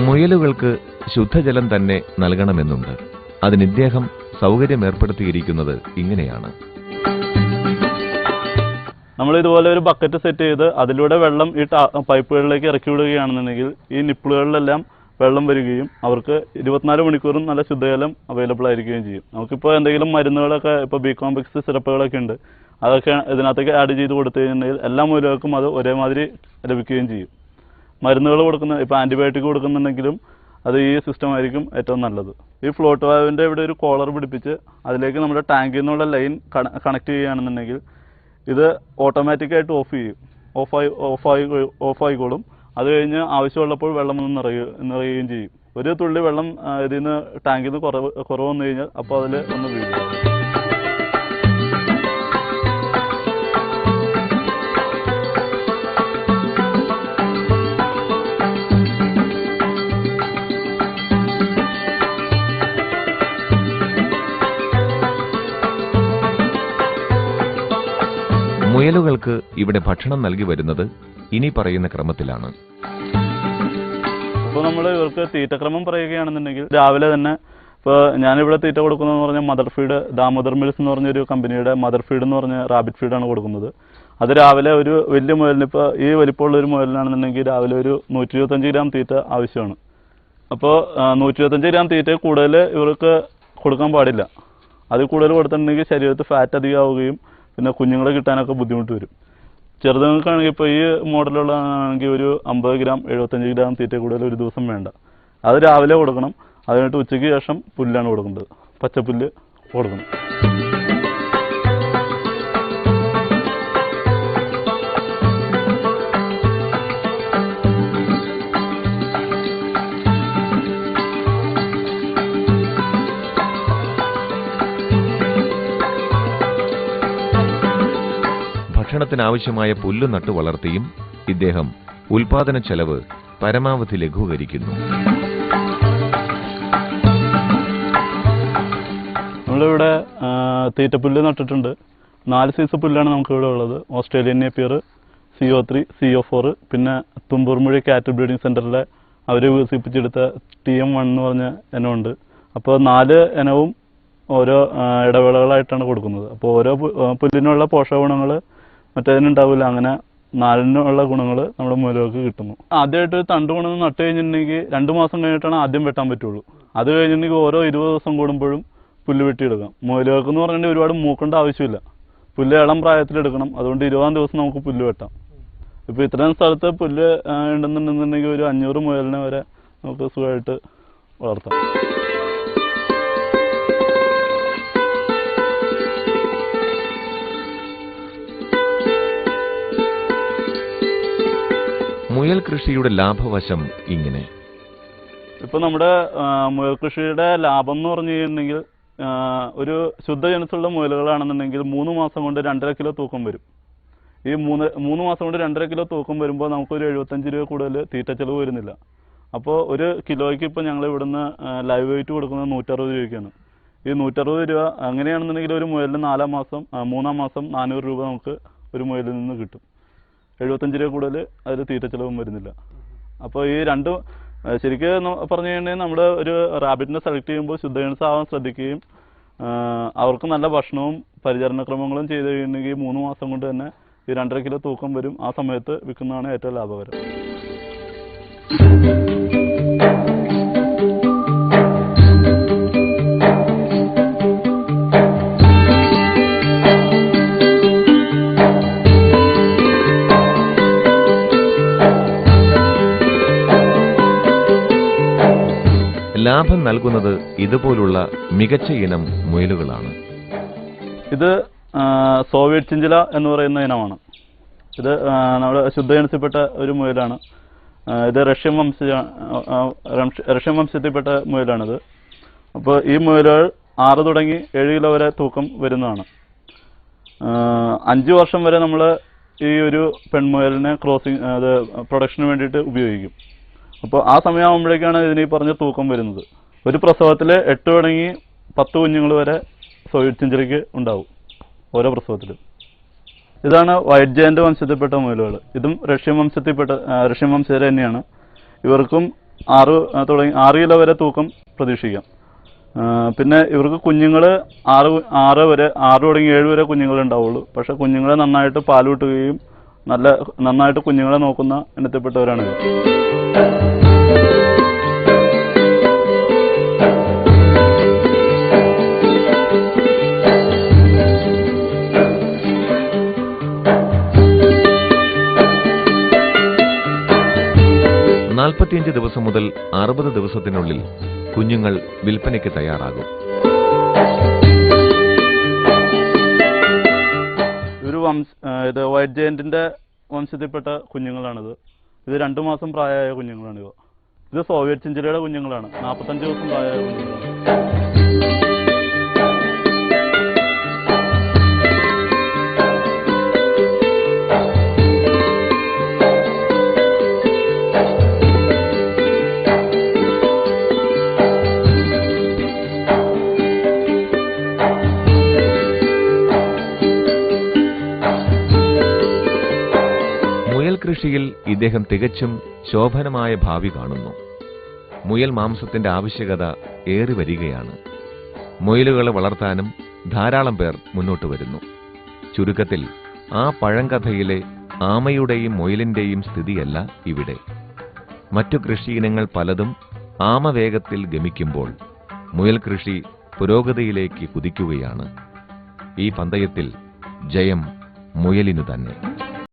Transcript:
മുയലുകൾക്ക് ശുദ്ധജലം തന്നെ നൽകണമെന്നുണ്ട്. അതിന് ഇദ്ദേഹം സൗകര്യം ഏർപ്പെടുത്തിയിരിക്കുന്നത് ഇങ്ങനെയാണ്. നമ്മൾ ഇതുപോലെ ഒരു ബക്കറ്റ് സെറ്റ് ചെയ്ത് അതിലൂടെ വെള്ളം ഈ പൈപ്പുകളിലേക്ക് ഇറക്കി വിടുകയാണെന്നുണ്ടെങ്കിൽ ഈ നിപ്പിളുകളിലെല്ലാം വെള്ളം വരികയും അവർക്ക് 24 മണിക്കൂറും നല്ല ശുദ്ധജലം അവൈലബിൾ ആയിരിക്കുകയും ചെയ്യും. നമുക്കിപ്പോൾ എന്തെങ്കിലും മരുന്നുകളൊക്കെ ഇപ്പോൾ ബി കോംപ്ലക്സ് സിറപ്പുകളൊക്കെ ഉണ്ട്, അതൊക്കെ ഇതിനകത്തേക്ക് ആഡ് ചെയ്ത് കൊടുത്തു കഴിഞ്ഞിട്ടുണ്ടെങ്കിൽ എല്ലാ മുയലുകൾക്കും അത് ഒരേമാതിരി ലഭിക്കുകയും ചെയ്യും. മരുന്നുകൾ ഇപ്പോൾ ആൻറ്റിബയോട്ടിക് കൊടുക്കുന്നുണ്ടെങ്കിലും അത് ഈ സിസ്റ്റം ആയിരിക്കും ഏറ്റവും നല്ലത്. ഈ ഫ്ലോട്ട് വാൽവിൻ്റെ ഇവിടെ ഒരു കോളർ പിടിപ്പിച്ച് അതിലേക്ക് നമ്മുടെ ടാങ്കിൽ നിന്നുള്ള ലൈൻ കണക്ട് ചെയ്യുകയാണെന്നുണ്ടെങ്കിൽ ഇത് ഓട്ടോമാറ്റിക്കായിട്ട് ഓഫായിക്കോളും. അത് കഴിഞ്ഞ് ആവശ്യമുള്ളപ്പോൾ വെള്ളം ഒന്ന് നിറയുകയും ചെയ്യും. ഒരു തുള്ളി വെള്ളം ഇതിൽ നിന്ന് ടാങ്കിൽ നിന്ന് കുറവ് വന്നു കഴിഞ്ഞാൽ അപ്പോൾ അതിൽ ഒന്ന് വീഴും. മുയലുകൾക്ക് ഇവിടെ ഭക്ഷണം നൽകി വരുന്നത് ഇനി പറയുന്ന ക്രമത്തിലാണ്. ഇപ്പോൾ നമ്മൾ ഇവർക്ക് തീറ്റക്രമം പറയുകയാണെന്നുണ്ടെങ്കിൽ രാവിലെ തന്നെ ഇപ്പോൾ ഞാനിവിടെ തീറ്റ കൊടുക്കുന്നതെന്ന് പറഞ്ഞാൽ മദർ ഫീഡ് ദാമോദർ മിൽസ് എന്ന് പറഞ്ഞൊരു കമ്പനിയുടെ മദർ ഫീഡ് എന്ന് പറഞ്ഞ റാബിറ്റ് ഫീഡാണ് കൊടുക്കുന്നത്. അത് രാവിലെ ഒരു വലിയ മുയലിന് ഇപ്പോൾ ഈ വലിപ്പമുള്ള ഒരു മുയലിനാണെന്നുണ്ടെങ്കിൽ രാവിലെ ഒരു 125 ഗ്രാം തീറ്റ ആവശ്യമാണ്. അപ്പോൾ 125 ഗ്രാം തീറ്റ കൂടുതൽ ഇവർക്ക് കൊടുക്കാൻ പാടില്ല. അതിൽ കൂടുതൽ കൊടുത്തിട്ടുണ്ടെങ്കിൽ ശരീരത്തിൽ ഫാറ്റ് അധികമാവുകയും പിന്നെ കുഞ്ഞുങ്ങളെ കിട്ടാനൊക്കെ ബുദ്ധിമുട്ട് വരും. ചെറുതുങ്ങൾക്കാണെങ്കിൽ ഇപ്പോൾ ഈ മോഡലുള്ളതാണെങ്കിൽ ഒരു 50 ഗ്രാം 75 ഗ്രാം തീറ്റ കൂടുതൽ ഒരു ദിവസം വേണ്ട. അത് രാവിലെ കൊടുക്കണം. അത് കഴിഞ്ഞിട്ട് ഉച്ചയ്ക്ക് ശേഷം പുല്ലാണ് കൊടുക്കേണ്ടത്, പച്ചപ്പുല്ല് കൊടുക്കണം. ഭക്ഷണത്തിനാവശ്യമായ പുല്ല് നട്ടു വളർത്തിയും ഇദ്ദേഹം ഉൽപാദന ചെലവ് പരമാവധി ലഘൂകരിക്കുന്നു. നമ്മളിവിടെ തീറ്റപ്പുല്ല് നട്ടിട്ടുണ്ട്. 4 സൈസ് പുല്ലാണ് നമുക്കിവിടെ ഉള്ളത്. ഓസ്ട്രേലിയൻ നേപ്പിയർ, CO3, CO4, പിന്നെ തുമ്പൂർമുഴി കാറ്റൽ ബ്രീഡിംഗ് സെൻറ്ററിലെ അവർ വികസിപ്പിച്ചെടുത്ത TM1 എന്ന് പറഞ്ഞ ഇനമുണ്ട്. അപ്പോൾ 4 ഇനവും ഓരോ ഇടവേളകളായിട്ടാണ് കൊടുക്കുന്നത്. അപ്പോൾ ഓരോ പുല്ലിനുള്ള പോഷക ഗുണങ്ങൾ മറ്റേതിനുണ്ടാവില്ല. അങ്ങനെ 4 ഗുണങ്ങൾ നമ്മുടെ മുയലുകൾക്ക് കിട്ടുന്നു. ആദ്യമായിട്ട് തണ്ട് ഗുണം നട്ട് കഴിഞ്ഞിട്ടുണ്ടെങ്കിൽ 2 മാസം കഴിഞ്ഞിട്ടാണ് ആദ്യം വെട്ടാൻ പറ്റുള്ളൂ. അത് കഴിഞ്ഞിട്ടുണ്ടെങ്കിൽ ഓരോ 20 ദിവസം കൂടുമ്പോഴും പുല്ല് വെട്ടിയെടുക്കാം. മുയലുകൾക്ക് എന്ന് പറഞ്ഞിട്ടുണ്ടെങ്കിൽ ഒരുപാട് മൂക്കേണ്ട ആവശ്യമില്ല. പുല്ല് ഇളം പ്രായത്തിലെടുക്കണം. അതുകൊണ്ട് 20-ാം ദിവസം നമുക്ക് പുല്ല് വെട്ടാം. ഇപ്പോൾ ഇത്രയും സ്ഥലത്ത് പുല്ല് ഉണ്ടെന്നുണ്ടെന്നുണ്ടെങ്കിൽ ഒരു 500 മുയലിനെ വരെ നമുക്ക് സുഖമായിട്ട് വളർത്താം. മുയൽ കൃഷിയുടെ ലാഭവശം ഇങ്ങനെ. ഇപ്പോൾ നമ്മുടെ മുയൽ കൃഷിയുടെ ലാഭം എന്ന് പറഞ്ഞു കഴിഞ്ഞിട്ടുണ്ടെങ്കിൽ ഒരു ശുദ്ധജനസുള്ള മുയലുകളാണെന്നുണ്ടെങ്കിൽ 3 മാസം കൊണ്ട് 2.5 കിലോ തൂക്കം വരും. ഈ 3 മാസം കൊണ്ട് 2.5 കിലോ തൂക്കം വരുമ്പോൾ നമുക്കൊരു 75 രൂപ കൂടുതൽ തീറ്റ ചെലവ് വരുന്നില്ല. അപ്പോൾ ഒരു കിലോയ്ക്ക് ഇപ്പോൾ ഞങ്ങൾ ഇവിടുന്ന് ലൈവ് വെയിറ്റ് കൊടുക്കുന്നത് 160 രൂപയ്ക്കാണ്. ഈ 160 രൂപ അങ്ങനെയാണെന്നുണ്ടെങ്കിൽ ഒരു മുയലിന് 3-ാം മാസം 400 രൂപ നമുക്ക് ഒരു മുയലിൽ നിന്ന് കിട്ടും. 75 രൂപ കൂടുതൽ അതിൽ തീറ്റ ചെലവും വരുന്നില്ല. അപ്പോൾ ഈ രണ്ടും ശരിക്കും പറഞ്ഞു കഴിഞ്ഞാൽ നമ്മൾ ഒരു റാബിറ്റിനെ സെലക്ട് ചെയ്യുമ്പോൾ ശുദ്ധജനസാവാൻ ശ്രദ്ധിക്കുകയും അവർക്ക് നല്ല ഭക്ഷണവും പരിചരണക്രമങ്ങളും ചെയ്ത് കഴിയുന്നെങ്കിൽ 3 മാസം കൊണ്ട് തന്നെ ഈ 2.5 കിലോ തൂക്കം വരും. ആ സമയത്ത് വിൽക്കുന്നതാണ് ഏറ്റവും ലാഭകരം. ലാഭം നൽകുന്നത് ഇതുപോലുള്ള മികച്ച ഇനം മുയലുകളാണ്. ഇത് സോവിയറ്റ് ചിഞ്ചില എന്ന് പറയുന്ന ഇനമാണ്. ഇത് നമ്മുടെ ശുദ്ധജനസിൽപ്പെട്ട ഒരു മുയലാണ്. ഇത് റഷ്യൻ വംശത്തിൽപ്പെട്ട മുയലാണിത്. അപ്പോൾ ഈ മുയലുകൾ 6 തുടങ്ങി 7 കിലോ വരെ തൂക്കം വരുന്നതാണ്. 5 വർഷം വരെ നമ്മൾ ഈ ഒരു പെൺമുയലിനെ അത് പ്രൊഡക്ഷന് വേണ്ടിയിട്ട് ഉപയോഗിക്കും. അപ്പോൾ ആ സമയമാകുമ്പോഴേക്കാണ് ഇതിന് ഈ പറഞ്ഞ തൂക്കം വരുന്നത്. ഒരു പ്രസവത്തിൽ 8 തുടങ്ങി 10 കുഞ്ഞുങ്ങൾ വരെ സോവിയറ്റ് ചിഞ്ചിലയ്ക്ക് ഉണ്ടാവും ഓരോ പ്രസവത്തിലും. ഇതാണ് വൈറ്റ് ജയന്റ് വംശത്തിൽപ്പെട്ട മുയലുകൾ. ഇതും റഷ്യൻ വംശജർ തന്നെയാണ്. ഇവർക്കും 6 കിലോ വരെ തൂക്കം പ്രതീക്ഷിക്കാം. പിന്നെ ഇവർക്ക് കുഞ്ഞുങ്ങൾ 6 തുടങ്ങി 7 വരെ കുഞ്ഞുങ്ങൾ ഉണ്ടാവുള്ളൂ. പക്ഷെ കുഞ്ഞുങ്ങളെ നന്നായിട്ട് പാൽ കിട്ടുകയും നന്നായിട്ട് കുഞ്ഞുങ്ങളെ നോക്കുന്ന ഇനത്തിൽപ്പെട്ടവരാണ് ഇവർ. നാൽപ്പത്തിയഞ്ച് ദിവസം മുതൽ 60 ദിവസത്തിനുള്ളിൽ കുഞ്ഞുങ്ങൾ വിൽപ്പനയ്ക്ക് തയ്യാറാകും. ഇത് വൈറ്റ് ജയന്റിന്റെ വംശത്തിൽപ്പെട്ട കുഞ്ഞുങ്ങളാണിത്. ഇത് 2 മാസം പ്രായമായ കുഞ്ഞുങ്ങളാണിവ. ഇത് സോവിയറ്റ് ചിഞ്ചിലയുടെ കുഞ്ഞുങ്ങളാണ്. 45 ദിവസം പ്രായമായ കുഞ്ഞുങ്ങളാണ്. മുയൽ കൃഷിയിൽ ഇദ്ദേഹം തികച്ചും ശോഭനമായ ഭാവി കാണുന്നു. മുയൽ മാംസത്തിന്റെ ആവശ്യകത ഏറി വരികയാണ്. മുയലുകളെ വളർത്താനും ധാരാളം പേർ മുന്നോട്ട് വരുന്നു. ചുരുക്കത്തിൽ ആ പഴങ്കഥയിലെ ആമയുടെയും മുയലിന്റെയും സ്ഥിതിയല്ല ഇവിടെ. മറ്റു കൃഷിയിനങ്ങൾ പലതും ആമവേഗത്തിൽ ഗമിക്കുമ്പോൾ മുയൽ കൃഷി പുരോഗതിയിലേക്ക് കുതിക്കുകയാണ്. ഈ പന്തയത്തിൽ ജയം മുയലിനു തന്നെ.